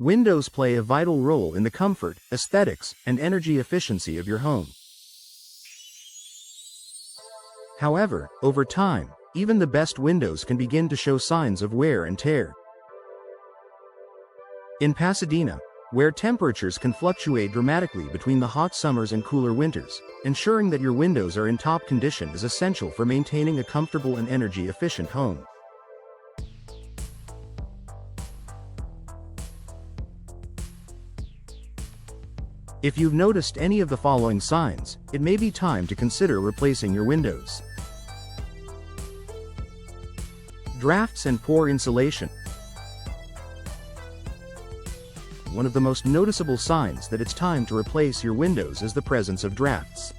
Windows play a vital role in the comfort, aesthetics, and energy efficiency of your home. However, over time, even the best windows can begin to show signs of wear and tear. In Pasadena, where temperatures can fluctuate dramatically between the hot summers and cooler winters, ensuring that your windows are in top condition is essential for maintaining a comfortable and energy-efficient home. If you've noticed any of the following signs, it may be time to consider replacing your windows. Drafts and poor insulation. One of the most noticeable signs that it's time to replace your windows is the presence of drafts.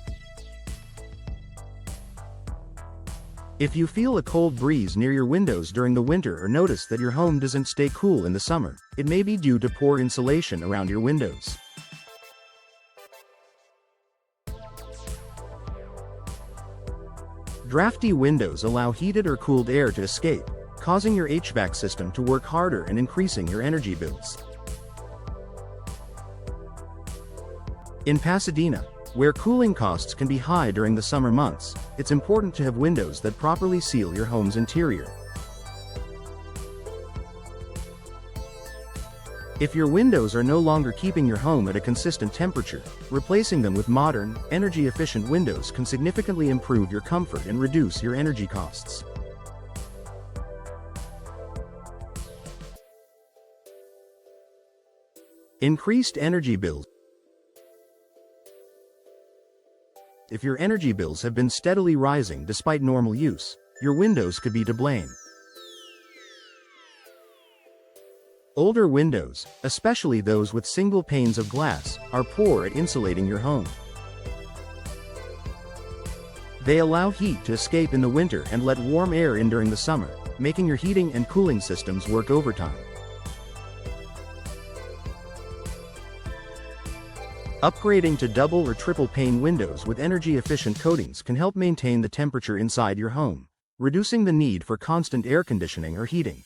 If you feel a cold breeze near your windows during the winter or notice that your home doesn't stay cool in the summer, it may be due to poor insulation around your windows. Drafty windows allow heated or cooled air to escape, causing your HVAC system to work harder and increasing your energy bills. In Pasadena, where cooling costs can be high during the summer months, it's important to have windows that properly seal your home's interior. If your windows are no longer keeping your home at a consistent temperature, replacing them with modern, energy-efficient windows can significantly improve your comfort and reduce your energy costs. Increased energy bills. If your energy bills have been steadily rising despite normal use, your windows could be to blame. Older windows, especially those with single panes of glass, are poor at insulating your home. They allow heat to escape in the winter and let warm air in during the summer, making your heating and cooling systems work overtime. Upgrading to double or triple pane windows with energy-efficient coatings can help maintain the temperature inside your home, reducing the need for constant air conditioning or heating.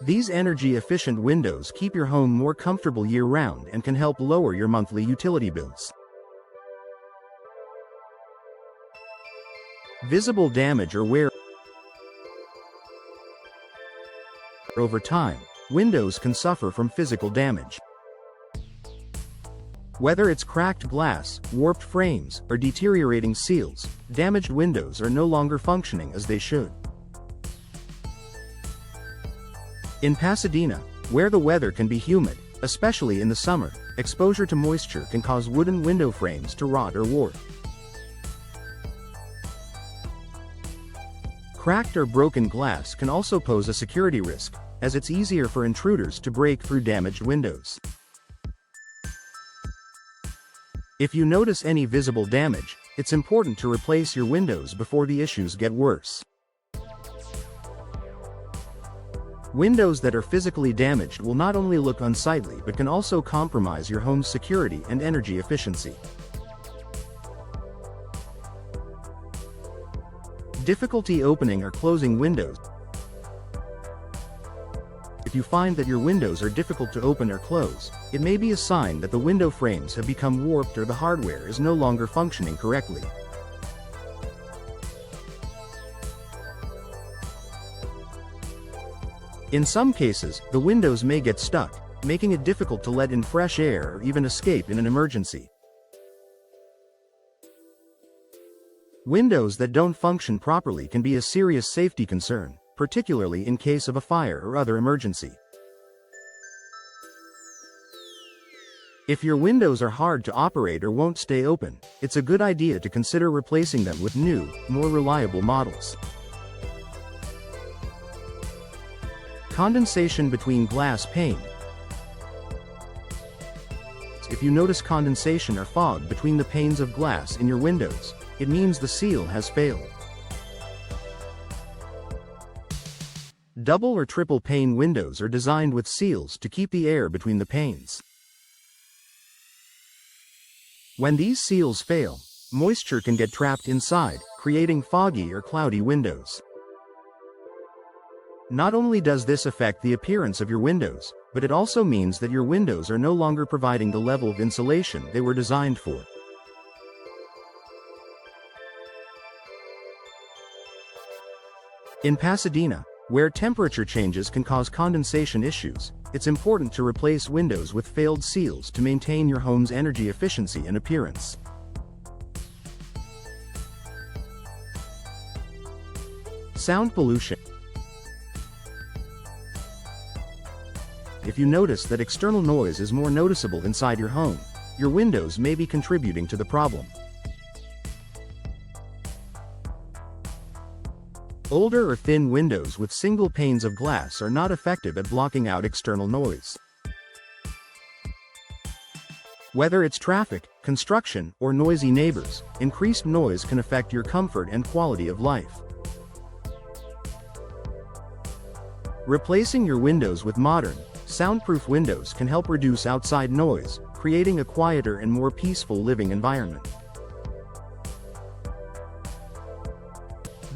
These energy-efficient windows keep your home more comfortable year-round and can help lower your monthly utility bills. Visible damage or wear. Over time, windows can suffer from physical damage. Whether it's cracked glass, warped frames, or deteriorating seals, damaged windows are no longer functioning as they should. In Pasadena, where the weather can be humid, especially in the summer, exposure to moisture can cause wooden window frames to rot or warp. Cracked or broken glass can also pose a security risk, as it's easier for intruders to break through damaged windows. If you notice any visible damage, it's important to replace your windows before the issues get worse. Windows that are physically damaged will not only look unsightly but can also compromise your home's security and energy efficiency. Difficulty opening or closing windows. If you find that your windows are difficult to open or close, it may be a sign that the window frames have become warped or the hardware is no longer functioning correctly. In some cases, the windows may get stuck, making it difficult to let in fresh air or even escape in an emergency. Windows that don't function properly can be a serious safety concern, particularly in case of a fire or other emergency. If your windows are hard to operate or won't stay open, it's a good idea to consider replacing them with new, more reliable models. Condensation between glass pane. If you notice condensation or fog between the panes of glass in your windows, it means the seal has failed. Double or triple pane windows are designed with seals to keep the air between the panes. When these seals fail, moisture can get trapped inside, creating foggy or cloudy windows. Not only does this affect the appearance of your windows, but it also means that your windows are no longer providing the level of insulation they were designed for. In Pasadena, where temperature changes can cause condensation issues, it's important to replace windows with failed seals to maintain your home's energy efficiency and appearance. Sound pollution. If you notice that external noise is more noticeable inside your home, your windows may be contributing to the problem. Older or thin windows with single panes of glass are not effective at blocking out external noise. Whether it's traffic, construction, or noisy neighbors, increased noise can affect your comfort and quality of life. Replacing your windows with modern, soundproof windows can help reduce outside noise, creating a quieter and more peaceful living environment.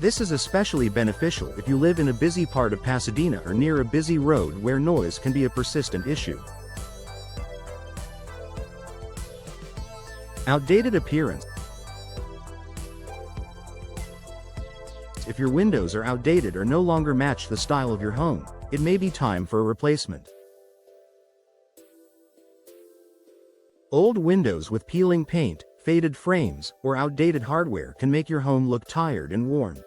This is especially beneficial if you live in a busy part of Pasadena or near a busy road where noise can be a persistent issue. Outdated appearance. If your windows are outdated or no longer match the style of your home, it may be time for a replacement. Old windows with peeling paint, faded frames, or outdated hardware can make your home look tired and worn.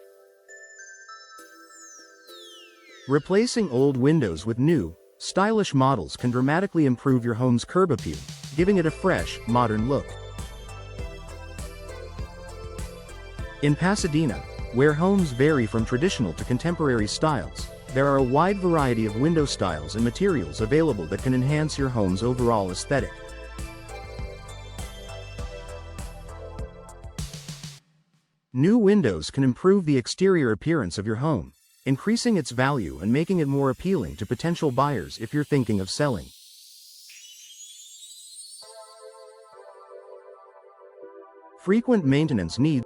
Replacing old windows with new, stylish models can dramatically improve your home's curb appeal, giving it a fresh, modern look. In Pasadena, where homes vary from traditional to contemporary styles, there are a wide variety of window styles and materials available that can enhance your home's overall aesthetic. New windows can improve the exterior appearance of your home, increasing its value and making it more appealing to potential buyers if you're thinking of selling. Frequent maintenance needs.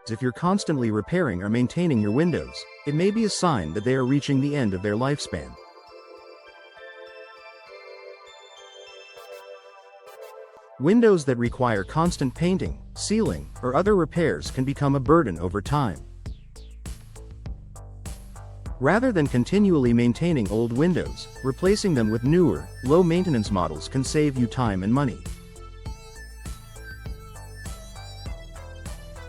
If you're constantly repairing or maintaining your windows, it may be a sign that they are reaching the end of their lifespan. Windows that require constant painting, sealing, or other repairs can become a burden over time. Rather than continually maintaining old windows, replacing them with newer, low-maintenance models can save you time and money.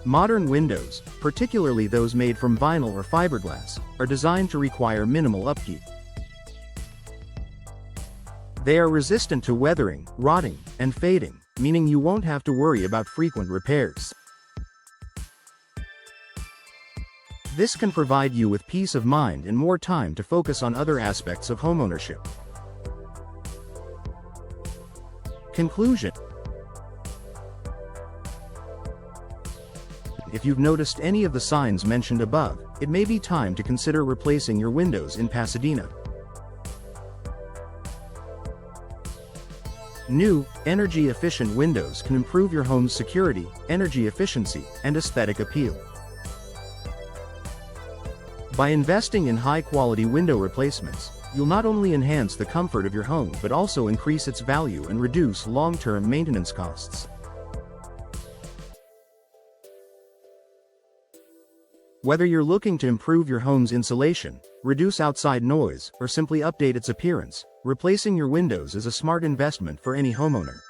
Modern windows, particularly those made from vinyl or fiberglass, are designed to require minimal upkeep. They are resistant to weathering, rotting, and fading, meaning you won't have to worry about frequent repairs. This can provide you with peace of mind and more time to focus on other aspects of homeownership. Conclusion. If you've noticed any of the signs mentioned above, it may be time to consider replacing your windows in Pasadena. New, energy-efficient windows can improve your home's security, energy efficiency, and aesthetic appeal. By investing in high-quality window replacements, you'll not only enhance the comfort of your home but also increase its value and reduce long-term maintenance costs. Whether you're looking to improve your home's insulation, reduce outside noise, or simply update its appearance, replacing your windows is a smart investment for any homeowner.